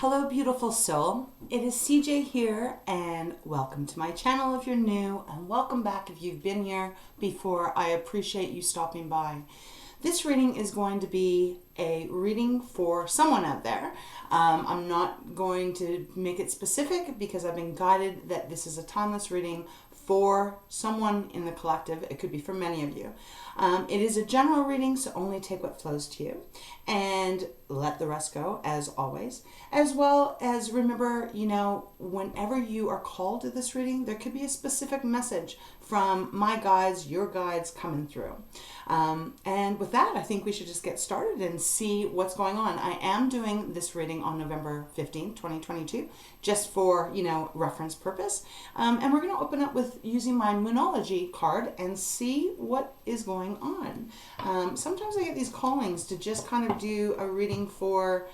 Hello beautiful soul, it is CJ here and welcome to my channel if you're new and welcome back if you've been here before. I appreciate you stopping by. This reading is going to be a reading for someone out there. I'm not going to make it specific because I've been guided that this is a timeless reading for someone in the collective. It could be for many of you. It is a general reading, so only take what flows to you and let the rest go, as always. As well as remember, whenever you are called to this reading, there could be a specific message from my guides, your guides coming through. And with that, I think we should just get started and see what's going on. I am doing this reading on November 15th, 2022, just for, reference purpose. And we're going to open up with using my Moonology card and see what is going on. Sometimes I get these callings to just kind of do a reading for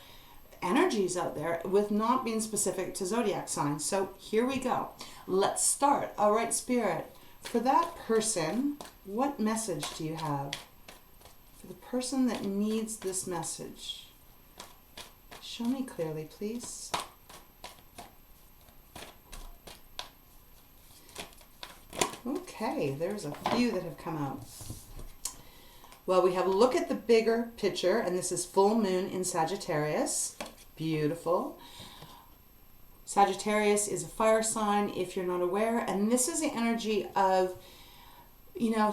energies out there with not being specific to zodiac signs. So here we go. Let's start. All right, Spirit. For that person, what message do you have? For the person that needs this message, show me clearly, please. Okay, there's a few that have come out. Well, we have a look at the bigger picture, and this is full moon in Sagittarius. Beautiful. Sagittarius is a fire sign, if you're not aware, and this is the energy of,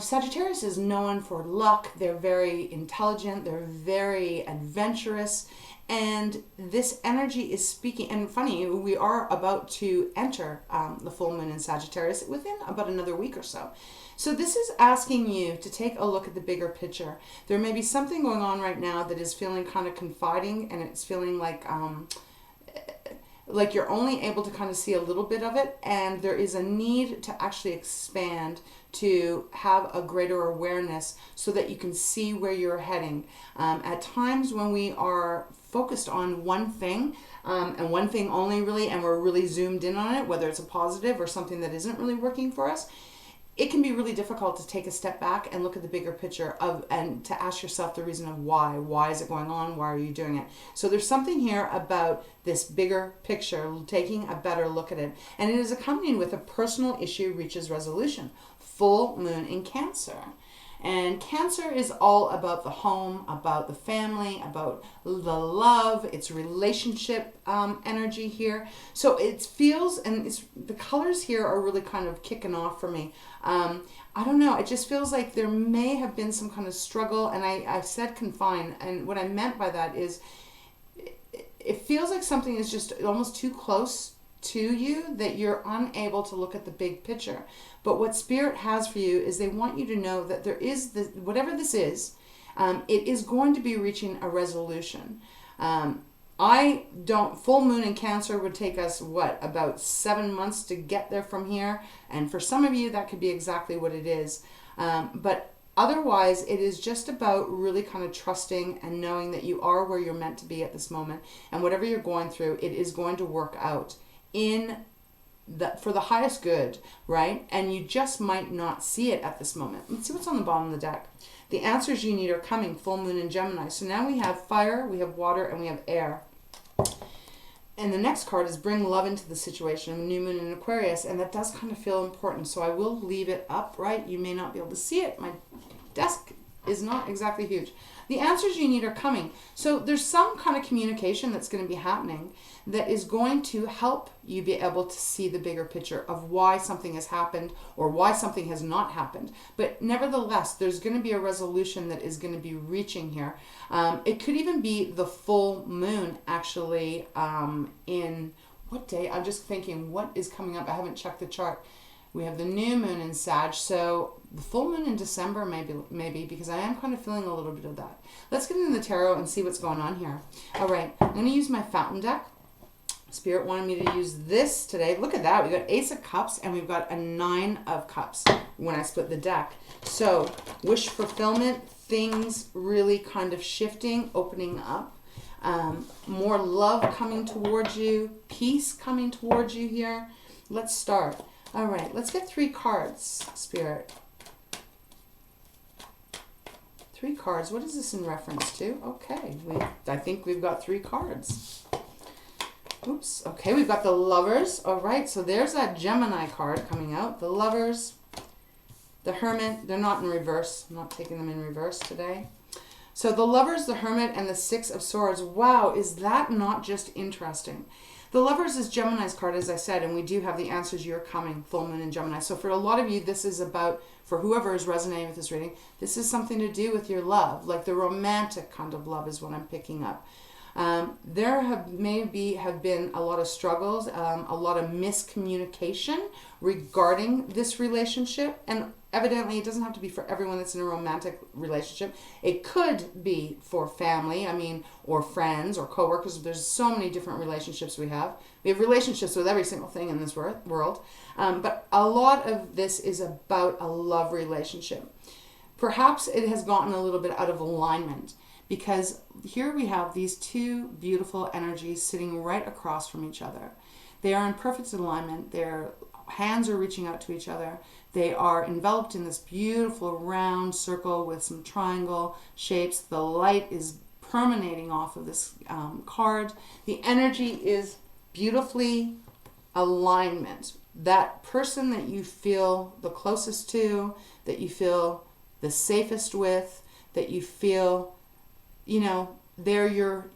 Sagittarius is known for luck. They're very intelligent. They're very adventurous. And this energy is speaking, and funny, we are about to enter the full moon in Sagittarius within about another week or so. So this is asking you to take a look at the bigger picture. There may be something going on right now that is feeling kind of confiding, and it's feeling like you're only able to kind of see a little bit of it, and there is a need to actually expand, to have a greater awareness so that you can see where you're heading. At times when we are focused on one thing, and one thing only really, and we're really zoomed in on it, whether it's a positive or something that isn't really working for us, it can be really difficult to take a step back and look at the bigger picture and to ask yourself the reason of why. Why is it going on? Why are you doing it? So there's something here about this bigger picture, taking a better look at it. And it is accompanied with a personal issue reaches resolution. Full moon in Cancer. And Cancer is all about the home, about the family, about the love, it's relationship energy here. So it feels, and the colors here are really kind of kicking off for me. I don't know, it just feels like there may have been some kind of struggle, and I said confined, and what I meant by that is it feels like something is just almost too close to you that you're unable to look at the big picture. But what Spirit has for you is they want you to know that there is this, whatever this is, it is going to be reaching a resolution. Full moon in Cancer would take us, about 7 months to get there from here. And for some of you, that could be exactly what it is. But otherwise, it is just about really kind of trusting and knowing that you are where you're meant to be at this moment. And whatever you're going through, it is going to work out for the highest good, right? And you just might not see it at this moment. Let's see what's on the bottom of the deck. The answers you need are coming. Full moon in Gemini. So now we have fire, we have water, and we have air. And the next card is bring love into the situation. New moon in Aquarius, and that does kind of feel important. So I will leave it up, right? You may not be able to see it. My desk is not exactly huge. The answers you need are coming. So there's some kind of communication that's going to be happening that is going to help you be able to see the bigger picture of why something has happened or why something has not happened. But nevertheless, there's going to be a resolution that is going to be reaching here. It could even be the full moon actually in what day? I'm just thinking what is coming up. I haven't checked the chart. We have the new moon in Sag, so the full moon in December maybe, because I am kind of feeling a little bit of that. Let's get into the tarot and see what's going on here. All right, I'm going to use my fountain deck. Spirit wanted me to use this today. Look at that. We got Ace of Cups and we've got a 9 of Cups when I split the deck. So wish fulfillment, things really kind of shifting, opening up. More love coming towards you, peace coming towards you here. Let's start. All right, let's get 3 cards, Spirit. 3 cards. What is this in reference to? Okay, I think we've got 3 cards. Oops. Okay, we've got the Lovers. All right, so there's that Gemini card coming out. The Lovers, the Hermit. They're not in reverse. I'm not taking them in reverse today. So the Lovers, the Hermit, and the Six of Swords. Wow, is that not just interesting? The Lovers is Gemini's card, as I said, and we do have the answers. You're coming, full moon in Gemini. So for a lot of you, this is about, for whoever is resonating with this reading, this is something to do with your love, like the romantic kind of love is what I'm picking up. There have been a lot of struggles, a lot of miscommunication regarding this relationship, and evidently it doesn't have to be for everyone that's in a romantic relationship. It could be for family, or friends or coworkers. There's so many different relationships we have. We have relationships with every single thing in this world, but a lot of this is about a love relationship. Perhaps it has gotten a little bit out of alignment, because here we have these two beautiful energies sitting right across from each other. They are in perfect alignment. Their hands are reaching out to each other. They are enveloped in this beautiful round circle with some triangle shapes. The light is permeating off of this card. The energy is beautifully alignment. That person that you feel the closest to, that you feel the safest with, that you feel, they're your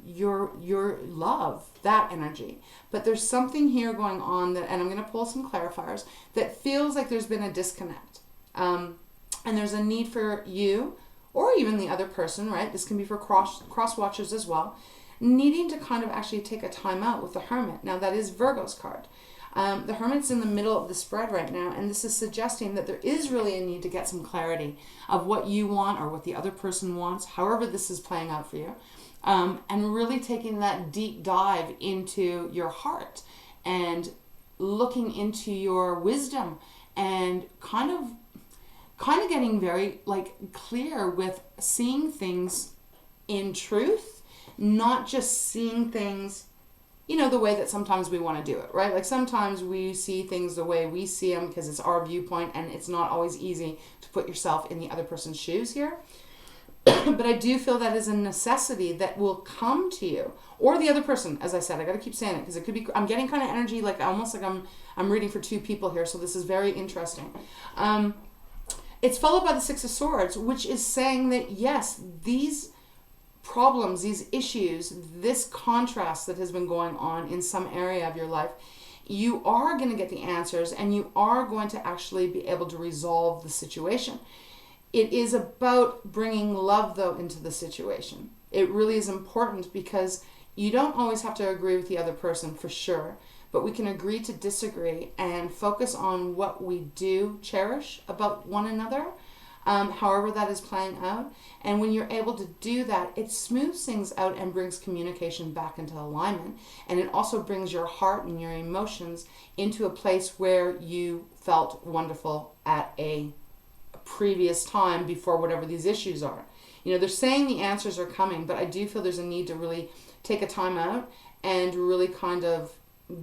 love, that energy. But there's something here going on that, and I'm going to pull some clarifiers, that feels like there's been a disconnect. And there's a need for you, or even the other person, right? This can be for cross watchers as well, needing to kind of actually take a time out with the Hermit. Now that is Virgo's card. The Hermit's in the middle of the spread right now, and this is suggesting that there is really a need to get some clarity of what you want or what the other person wants, however this is playing out for you, and really taking that deep dive into your heart and looking into your wisdom and kind of getting very clear with seeing things in truth, not just seeing things the way that sometimes we want to do it, right? Like sometimes we see things the way we see them because it's our viewpoint, and it's not always easy to put yourself in the other person's shoes here. But I do feel that is a necessity that will come to you, or the other person. As I said, I got to keep saying it because it could be, I'm getting kind of energy, almost like I'm reading for two people here. So this is very interesting. It's followed by the Six of Swords, which is saying that yes, these problems, these issues, this contrast that has been going on in some area of your life, you are going to get the answers, and you are going to actually be able to resolve the situation. It is about bringing love, though, into the situation. It really is important because you don't always have to agree with the other person, for sure, but we can agree to disagree and focus on what we do cherish about one another, however that is playing out. And when you're able to do that, it smooths things out and brings communication back into alignment. And it also brings your heart and your emotions into a place where you felt wonderful at a previous time before whatever these issues are. They're saying the answers are coming, but I do feel there's a need to really take a time out and really kind of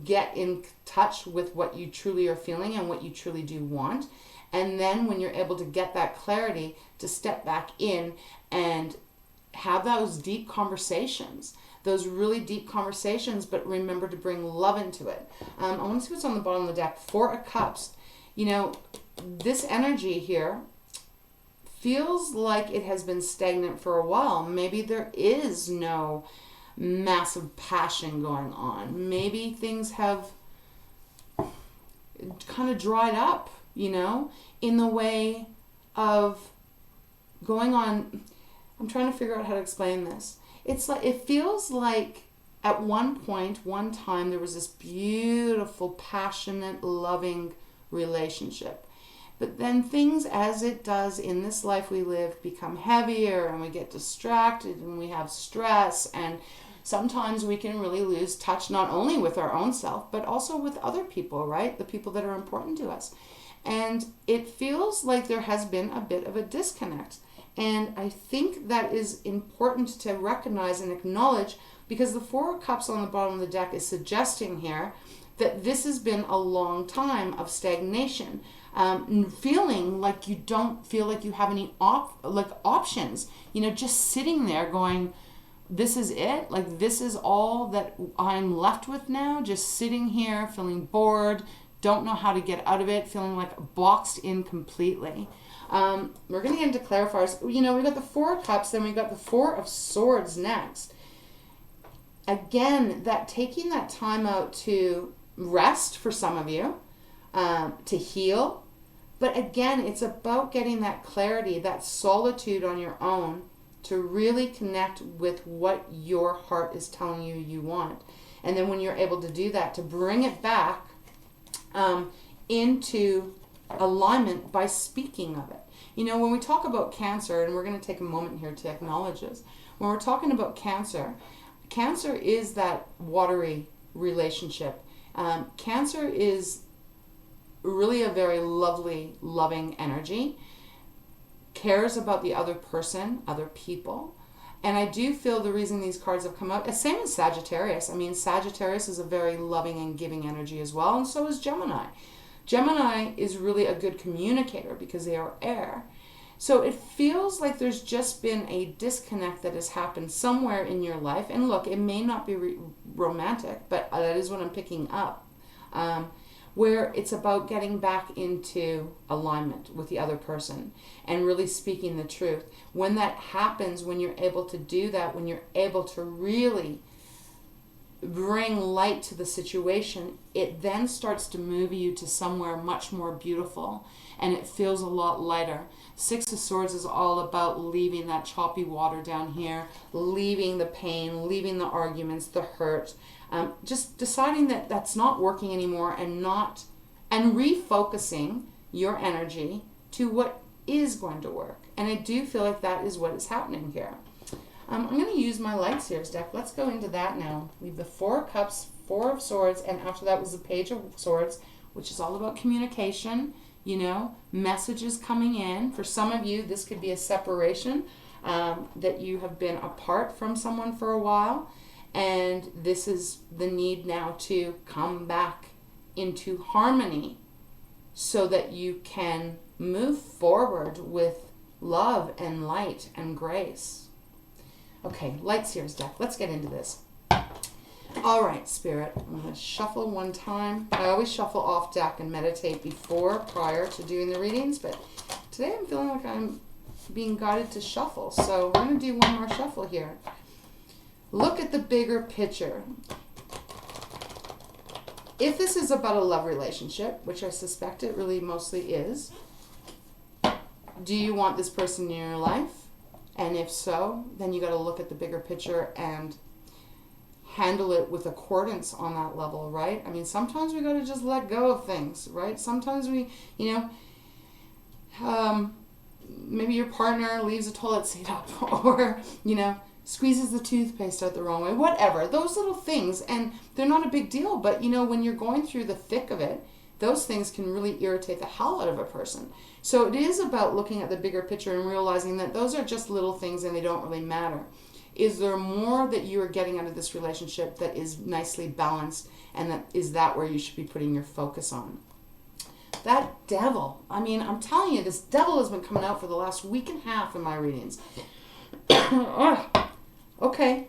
get in touch with what you truly are feeling and what you truly do want. And then when you're able to get that clarity, to step back in and have those deep conversations, those really deep conversations, but remember to bring love into it. I want to see what's on the bottom of the deck. Four of Cups. This energy here feels like it has been stagnant for a while. Maybe there is no massive passion going on. Maybe things have kind of dried up, in the way of going on. I'm trying to figure out how to explain this. It's like, it feels like at one point, one time, there was this beautiful, passionate, loving relationship. But then things, as it does in this life we live, become heavier, and we get distracted, and we have stress, and sometimes we can really lose touch, not only with our own self, but also with other people, right? The people that are important to us. And it feels like there has been a bit of a disconnect. And I think that is important to recognize and acknowledge, because the Four of Cups on the bottom of the deck is suggesting here that this has been a long time of stagnation. Feeling like you don't feel like you have any options. Just sitting there going, this is it. Like, this is all that I'm left with now. Just sitting here, feeling bored, don't know how to get out of it, feeling like boxed in completely. We're going to get into clarifiers. You know, we got the Four of Cups, then we got the Four of Swords next. Again, that taking that time out to rest for some of you, to heal. But again, it's about getting that clarity, that solitude on your own to really connect with what your heart is telling you you want. And then when you're able to do that, to bring it back into alignment by speaking of it. You know, when we talk about Cancer, and we're going to take a moment here to acknowledge this, when we're talking about Cancer, Cancer is that watery relationship. Cancer is really a very lovely, loving energy, cares about the other person, other people. And I do feel the reason these cards have come out, same as Sagittarius. I mean, Sagittarius is a very loving and giving energy as well, and so is Gemini. Gemini is really a good communicator because they are air. So it feels like there's just been a disconnect that has happened somewhere in your life. And look, it may not be romantic, but that is what I'm picking up. Where it's about getting back into alignment with the other person and really speaking the truth. When that happens, when you're able to do that, when you're able to really bring light to the situation, it then starts to move you to somewhere much more beautiful, and it feels a lot lighter. Six of Swords is all about leaving that choppy water down here, leaving the pain, leaving the arguments, the hurt, just deciding that that's not working anymore, and refocusing your energy to what is going to work. And I do feel like that is what is happening here. I'm going to use my Light Seers deck. Let's go into that now. We have the Four of Cups, Four of Swords, and after that was the Page of Swords, which is all about communication, you know, messages coming in. For some of you, this could be a separation, that you have been apart from someone for a while, and this is the need now to come back into harmony so that you can move forward with love and light and grace. Okay, Light Seers deck. Let's get into this. All right, Spirit. I'm going to shuffle one time. I always shuffle off deck and meditate prior to doing the readings, but today I'm feeling like I'm being guided to shuffle. So we're going to do one more shuffle here. Look at the bigger picture. If this is about a love relationship, which I suspect it really mostly is, do you want this person in your life? And if so, then you got to look at the bigger picture and handle it with accordance on that level, right? I mean, sometimes we got to just let go of things, right? Sometimes we, maybe your partner leaves a toilet seat up or, squeezes the toothpaste out the wrong way, whatever. Those little things, and they're not a big deal, but, when you're going through the thick of it, those things can really irritate the hell out of a person. So it is about looking at the bigger picture and realizing that those are just little things and they don't really matter. Is there more that you are getting out of this relationship that is nicely balanced, and is that where you should be putting your focus on? That devil, I mean, I'm telling you, this devil has been coming out for the last week and a half in my readings. Okay.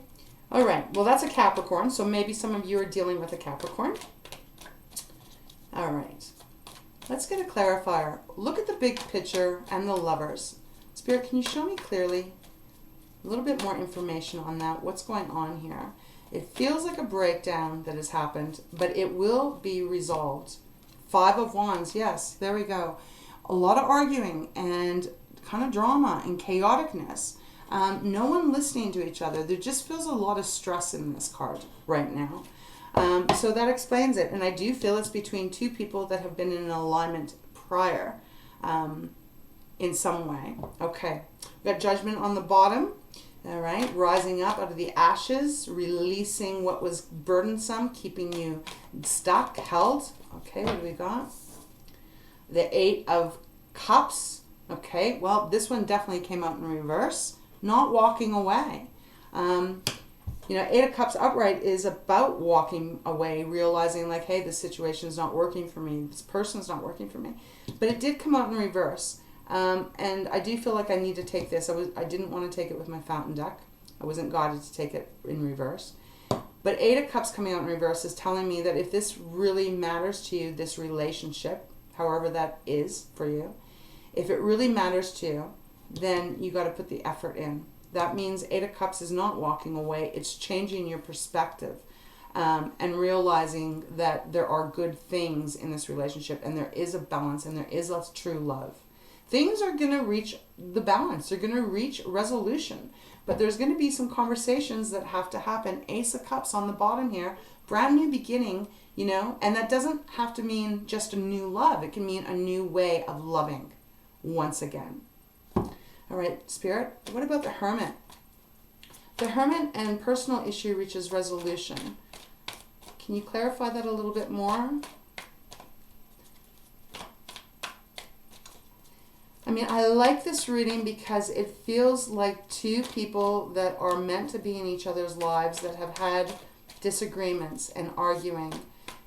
All right. Well, that's a Capricorn, so maybe some of you are dealing with a Capricorn. All right. Let's get a clarifier. Look at the big picture and the Lovers. Spirit, can you show me clearly a little bit more information on that? What's going on here? It feels like a breakdown that has happened, but it will be resolved. Five of Wands. Yes, there we go. A lot of arguing and kind of drama and chaoticness. No one listening to each other. There just feels a lot of stress in this card right now. So that explains it. And I do feel it's between two people that have been in an alignment prior in some way. Okay. We've got Judgment on the bottom. All right. Rising up out of the ashes, releasing what was burdensome, keeping you stuck, held. Okay. What do we got? The Eight of Cups. Okay. Well, this one definitely came out in reverse. Not walking away. Eight of Cups upright is about walking away, realizing like, hey, this situation is not working for me. This person's not working for me. But it did come out in reverse. And I do feel like I need to take this. I didn't want to take it with my fountain deck I wasn't guided to take it in reverse. But Eight of Cups coming out in reverse is telling me that if this really matters to you, this relationship, however that is for you, if it really matters to you, then you got to put the effort in. That means Eight of Cups is not walking away. It's changing your perspective and realizing that there are good things in this relationship and there is a balance and there is a true love. Things are going to reach the balance. They're going to reach resolution. But there's going to be some conversations that have to happen. Ace of Cups on the bottom here. Brand new beginning, you know. And that doesn't have to mean just a new love. It can mean a new way of loving once again. All right, Spirit. What about the Hermit? The Hermit and personal issue reaches resolution. Can you clarify that a little bit more? I mean, I like this reading because it feels like two people that are meant to be in each other's lives that have had disagreements and arguing.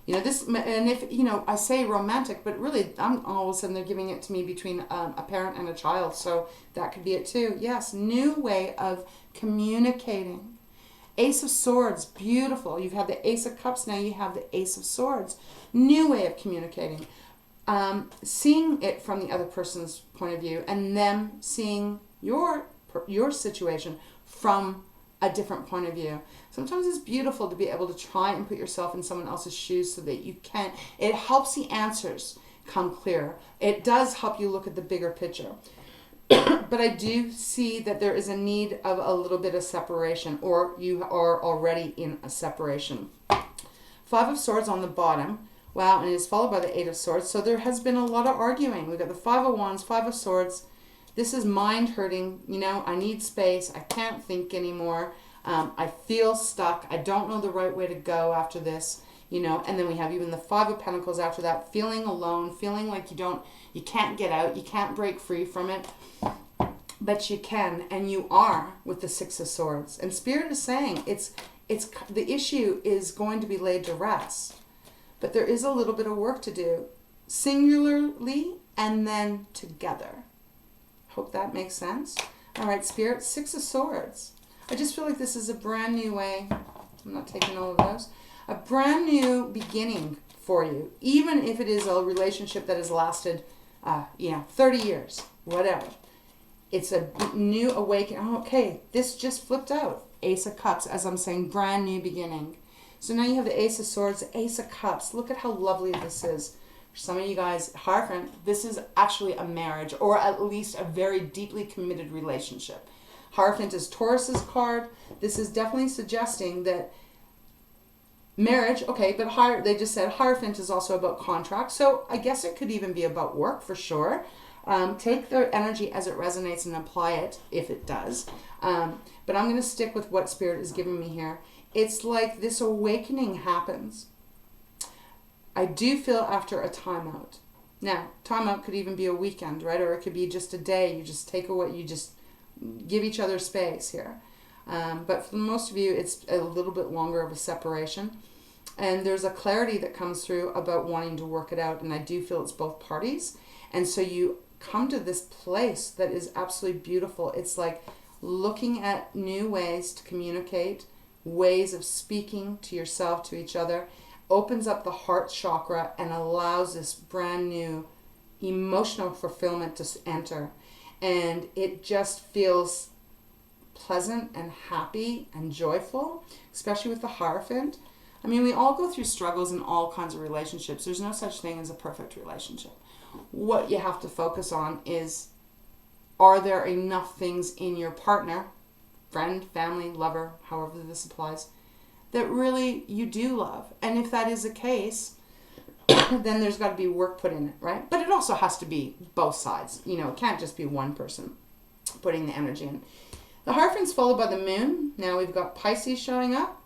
You know, this, and if, you know, I say romantic, but really, I'm all of a sudden they're giving it to me between a parent and a child. So that could be it too. Yes, new way of communicating. Ace of Swords, beautiful. You've had the Ace of Cups, now you have the Ace of Swords. New way of communicating. Seeing it from the other person's point of view and them seeing your situation from a different point of view. Sometimes it's beautiful to be able to try and put yourself in someone else's shoes so that you can. It helps the answers come clear. It does help you look at the bigger picture. But I do see that there is a need of a little bit of separation, or you are already in a separation. Five of Swords on the bottom. Wow, and it is followed by the Eight of Swords. So there has been a lot of arguing. We've got the Five of Wands, Five of Swords. This is mind hurting. You know, I need space. I can't think anymore. I feel stuck. I don't know the right way to go after this. You know, and then we have even the Five of Pentacles after that. Feeling alone, feeling like you can't get out. You can't break free from it. But you can, and you are with the Six of Swords. And Spirit is saying it's the issue is going to be laid to rest. But there is a little bit of work to do, singularly and then together. Hope that makes sense. All right, Spirit, Six of Swords. I just feel like this is a brand new way. I'm not taking all of those. A brand new beginning for you, even if it is a relationship that has lasted, 30 years, whatever. It's a new awakening. Oh, okay, this just flipped out. Ace of Cups, as I'm saying, brand new beginning. So now you have the Ace of Swords, the Ace of Cups. Look at how lovely this is. For some of you guys, Hierophant, this is actually a marriage, or at least a very deeply committed relationship. Hierophant is Taurus's card. This is definitely suggesting that marriage, okay, but they just said Hierophant is also about contract. So I guess it could even be about work for sure. Take the energy as it resonates and apply it if it does. But I'm going to stick with what Spirit is giving me here. It's like this awakening happens. I do feel after a timeout. Now, timeout could even be a weekend, right? Or it could be just a day. You just take away, you just give each other space here. But for most of you, it's a little bit longer of a separation. And there's a clarity that comes through about wanting to work it out. And I do feel it's both parties. And so you come to this place that is absolutely beautiful. It's like looking at new ways to communicate, ways of speaking to yourself, to each other, opens up the heart chakra and allows this brand new emotional fulfillment to enter. And it just feels pleasant and happy and joyful, especially with the Hierophant. I mean, we all go through struggles in all kinds of relationships. There's no such thing as a perfect relationship. What you have to focus on is, are there enough things in your partner, friend, family, lover, however this applies, that really you do love? And if that is the case, then there's got to be work put in it, right? But it also has to be both sides. You know, it can't just be one person putting the energy in. The Hierophant's followed by the Moon. Now we've got Pisces showing up.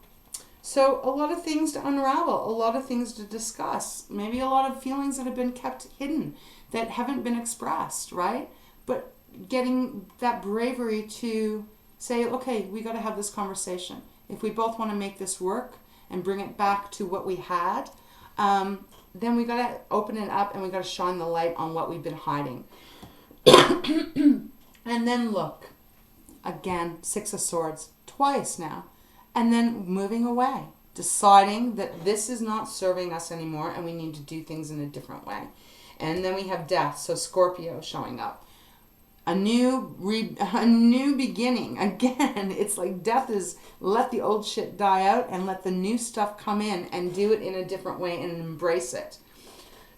So a lot of things to unravel, a lot of things to discuss, maybe a lot of feelings that have been kept hidden, that haven't been expressed, right? But getting that bravery to say, okay, we got to have this conversation. If we both want to make this work and bring it back to what we had, then we got to open it up and we got to shine the light on what we've been hiding. And then look, again, Six of Swords, twice now, and then moving away, deciding that this is not serving us anymore and we need to do things in a different way. And then we have death, so Scorpio showing up. A new beginning. Again, it's like death is let the old shit die out and let the new stuff come in and do it in a different way and embrace it.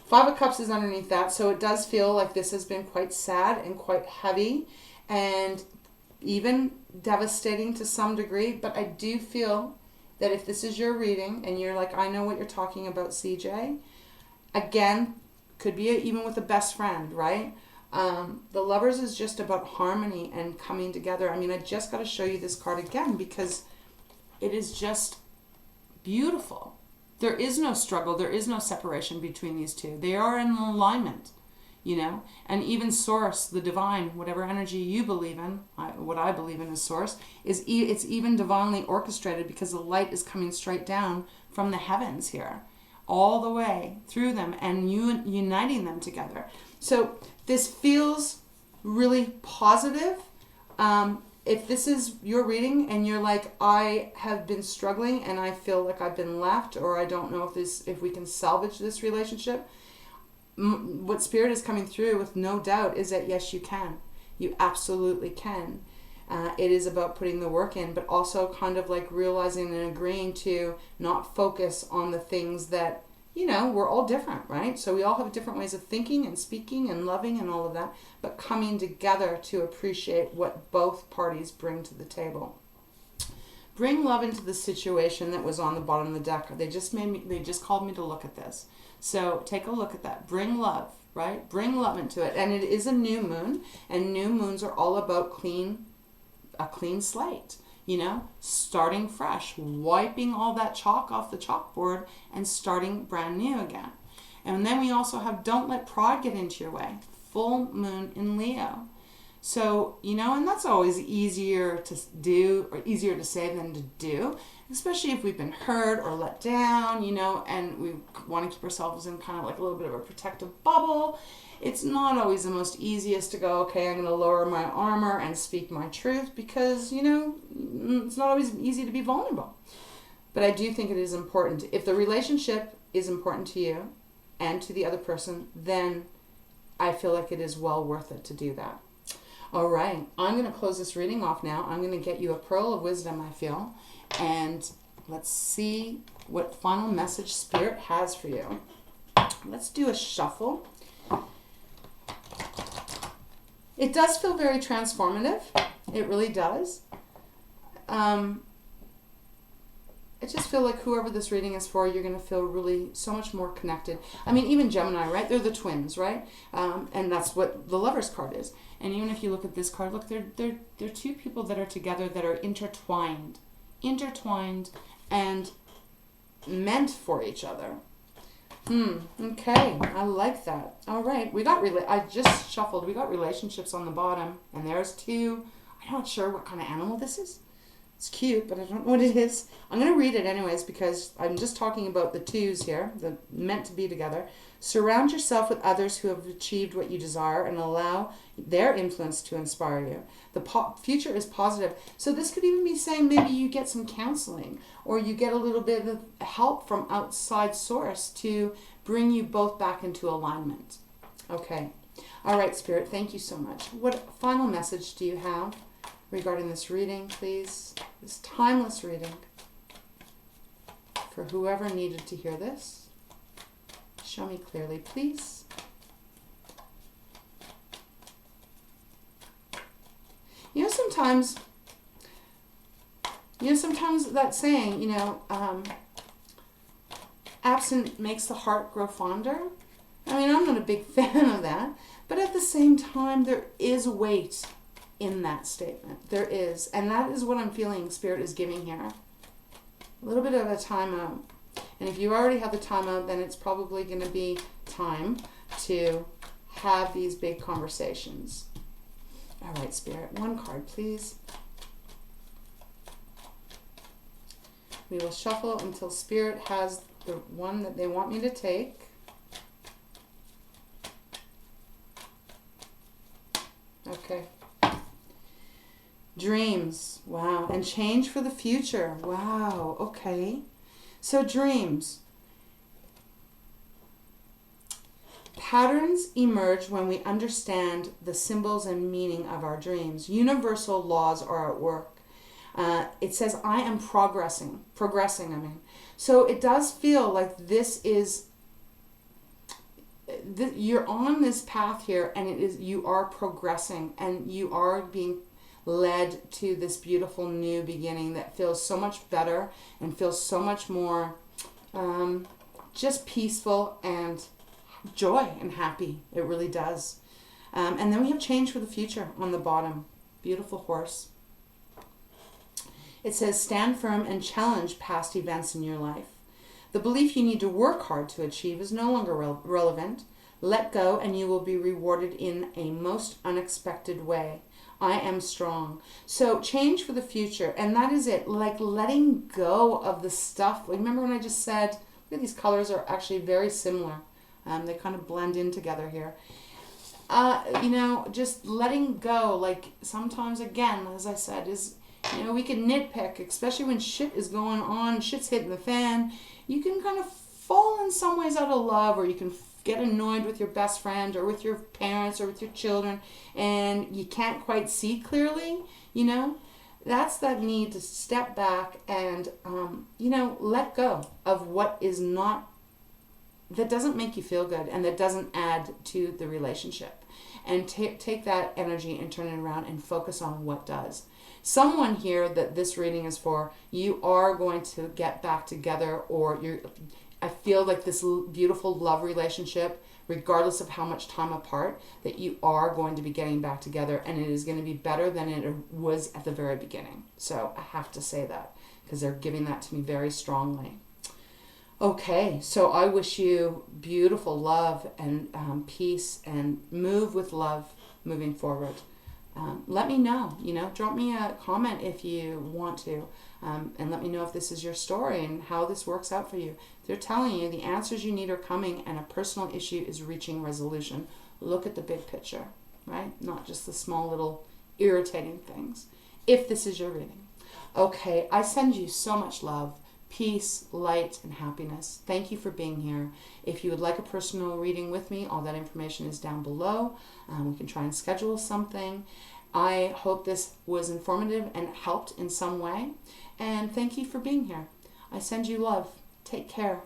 Five of Cups is underneath that, so it does feel like this has been quite sad and quite heavy and even devastating to some degree, but I do feel that if this is your reading and you're like, I know what you're talking about, CJ, again, could be even with a best friend, right? The Lovers is just about harmony and coming together. I mean, I just got to show you this card again because it is just beautiful. There is no struggle. There is no separation between these two. They are in alignment, you know. And even Source, the divine, whatever energy you believe in, what I believe in is Source, it's even divinely orchestrated because the light is coming straight down from the heavens here, all the way through them and uniting them together. So this feels really positive. If this is your reading and you're like, I have been struggling and I feel like I've been left, or I don't know if we can salvage this relationship, what Spirit is coming through with no doubt is that yes, you can. You absolutely can. It is about putting the work in, but also kind of like realizing and agreeing to not focus on the things that, you know, we're all different, right? So we all have different ways of thinking and speaking and loving and all of that, but coming together to appreciate what both parties bring to the table. Bring love into the situation that was on the bottom of the deck. They just called me to look at this. So take a look at that. Bring love, right? Bring love into it. And it is a new moon, and new moons are all about a clean slate. You know, starting fresh, wiping all that chalk off the chalkboard and starting brand new again. And then we also have don't let pride get into your way. Full moon in Leo. So, you know, and that's always easier to do or easier to say than to do, especially if we've been hurt or let down, you know, and we want to keep ourselves in kind of like a little bit of a protective bubble. It's not always the most easiest to go, okay, I'm going to lower my armor and speak my truth because, you know, it's not always easy to be vulnerable. But I do think it is important. If the relationship is important to you and to the other person, then I feel like it is well worth it to do that. All right, I'm going to close this reading off now. I'm going to get you a pearl of wisdom, I feel, and let's see what final message Spirit has for you. Let's do a shuffle. It does feel very transformative. It really does. I just feel like whoever this reading is for, you're going to feel really so much more connected. I mean, even Gemini, right? They're the twins, right? And that's what the Lovers card is. And even if you look at this card, look, they're two people that are together that are intertwined and meant for each other. Okay, I like that. All right, I just shuffled. We got relationships on the bottom, and there's two. I'm not sure what kind of animal this is. It's cute, but I don't know what it is. I'm going to read it anyways because I'm just talking about the twos here, the meant to be together. Surround yourself with others who have achieved what you desire and allow their influence to inspire you. The future is positive. So this could even be saying maybe you get some counseling or you get a little bit of help from outside source to bring you both back into alignment. Okay. All right, Spirit, thank you so much. What final message do you have regarding this reading, please? This timeless reading for whoever needed to hear this. Show me clearly, please. You know, sometimes that saying, absent makes the heart grow fonder. I mean, I'm not a big fan of that, but at the same time, there is weight in that statement. There is, and that is what I'm feeling Spirit is giving here. A little bit of a timeout. And if you already have the timeout, then it's probably going to be time to have these big conversations. All right, Spirit, one card, please. We will shuffle until Spirit has the one that they want me to take. Okay. Dreams. Wow. And change for the future. Wow. Okay. So dreams. Patterns emerge when we understand the symbols and meaning of our dreams. Universal laws are at work. It says, I am progressing. So it does feel like this is, you're on this path here, and it is, you are progressing, and you are being led to this beautiful new beginning that feels so much better and feels so much more just peaceful and joy and happy. It really does. And then we have change for the future on the bottom. Beautiful horse. It says, stand firm and challenge past events in your life. The belief you need to work hard to achieve is no longer relevant. Let go and you will be rewarded in a most unexpected way. I am strong. So change for the future. And that is it. Like letting go of the stuff. Remember when I just said, look at these colors are actually very similar. They kind of blend in together here. Just letting go. Like sometimes, again, as I said, is, we can nitpick, especially when shit is going on, shit's hitting the fan. You can kind of fall in some ways out of love, or you can get annoyed with your best friend or with your parents or with your children, and you can't quite see clearly, That's that need to step back and, let go of what is not, that doesn't make you feel good and that doesn't add to the relationship. And take that energy and turn it around and focus on what does. Someone here that this reading is for, you are going to get back together, or I feel like this beautiful love relationship, regardless of how much time apart, that you are going to be getting back together, and it is going to be better than it was at the very beginning. So I have to say that because they're giving that to me very strongly. Okay, so I wish you beautiful love and peace, and move with love moving forward. Let me know, drop me a comment if you want to, and let me know if this is your story and how this works out for you. They're telling you the answers you need are coming, and a personal issue is reaching resolution. Look at the big picture, right? Not just the small little irritating things. If this is your reading. Okay, I send you so much love, peace, light, and happiness. Thank you for being here. If you would like a personal reading with me, all that information is down below. We can try and schedule something. I hope this was informative and helped in some way. And thank you for being here. I send you love. Take care.